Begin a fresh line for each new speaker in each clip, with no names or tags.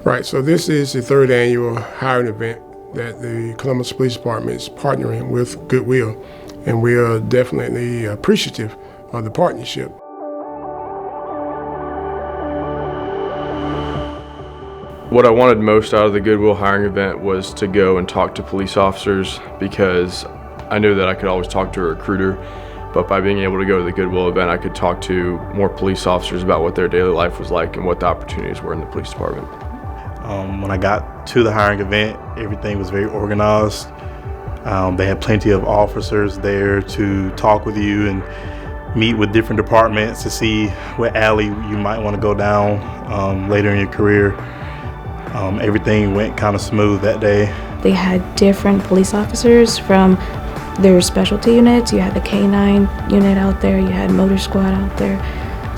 Right, so this is the third annual hiring event that the Columbus Police Department is partnering with Goodwill, and we are definitely appreciative of the partnership.
What I wanted most out of the Goodwill hiring event was to go and talk to police officers, because I knew that I could always talk to a recruiter, but by being able to go to the Goodwill event, I could talk to more police officers about what their daily life was like and what the opportunities were in the police department.
When I got to the hiring event, everything was very organized. They had plenty of officers there to talk with you and meet with different departments to see what alley you might want to go down later in your career. Everything went kind of smooth that day.
They had different police officers from their specialty units. You had the K-9 unit out there, you had motor squad out there.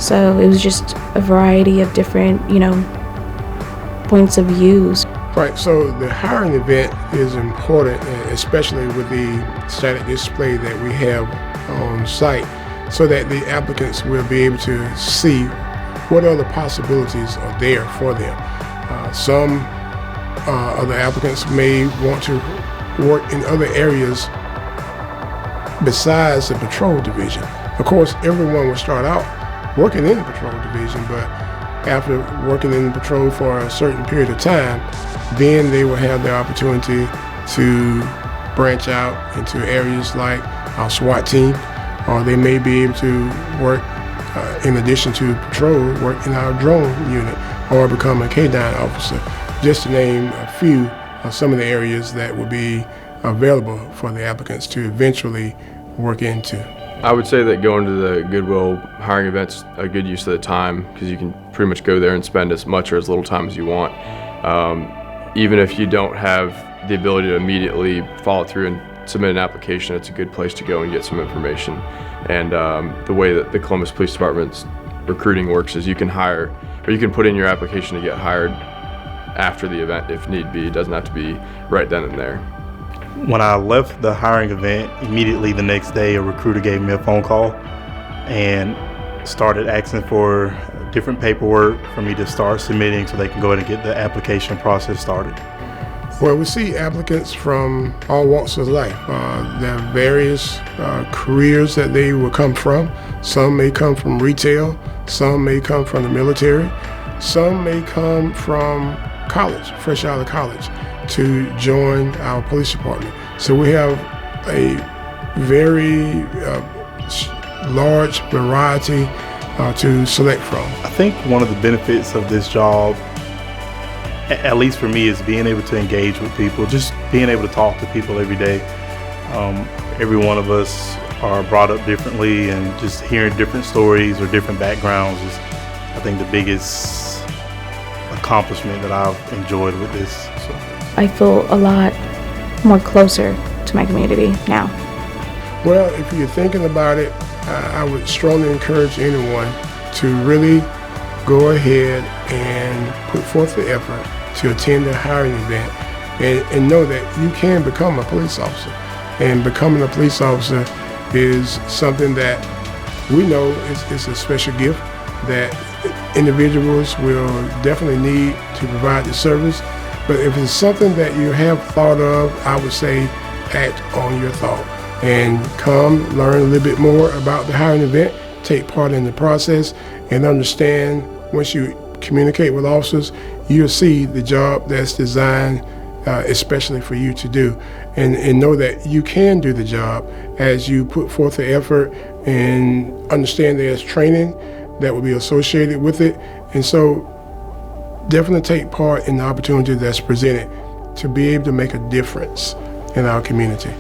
So it was just a variety of different, points of views.
Right, so the hiring event is important, especially with the static display that we have on site, so that the applicants will be able to see what other possibilities are there for them. Some other applicants may want to work in other areas besides the patrol division. Of course, everyone will start out working in the patrol division, but after working in the patrol for a certain period of time, then they will have the opportunity to branch out into areas like our SWAT team, or they may be able to work, in addition to patrol, work in our drone unit, or become a K-9 officer, just to name a few of some of the areas that will be available for the applicants to eventually work into.
I would say that going to the Goodwill hiring event's a good use of the time, because you can pretty much go there and spend as much or as little time as you want. Even if you don't have the ability to immediately follow through and submit an application, it's a good place to go and get some information. And the way that the Columbus Police Department's recruiting works is you can hire, or you can put in your application to get hired after the event if need be. It doesn't have to be right then and there.
When I left the hiring event, immediately the next day a recruiter gave me a phone call and started asking for different paperwork for me to start submitting so they can go ahead and get the application process started.
Well, we see applicants from all walks of life. There are various careers that they will come from. Some may come from retail, some may come from the military, some may come from college, fresh out of college, to join our police department. So we have a very large variety to select from.
I think one of the benefits of this job, at least for me, is being able to engage with people, just being able to talk to people every day. Every one of us are brought up differently, and just hearing different stories or different backgrounds is, I think, the biggest accomplishment that I've enjoyed with this. So.
I feel a lot more closer to my community now.
Well, if you're thinking about it, I would strongly encourage anyone to really go ahead and put forth the effort to attend the hiring event and know that you can become a police officer. And becoming a police officer is something that we know is a special gift that individuals will definitely need to provide the service. But if it's something that you have thought of, I would say act on your thought and come learn a little bit more about the hiring event, take part in the process, and understand once you communicate with officers, you'll see the job that's designed especially for you to do. And know that you can do the job as you put forth the effort and understand there's training that will be associated with it. And so definitely take part in the opportunity that's presented to be able to make a difference in our community.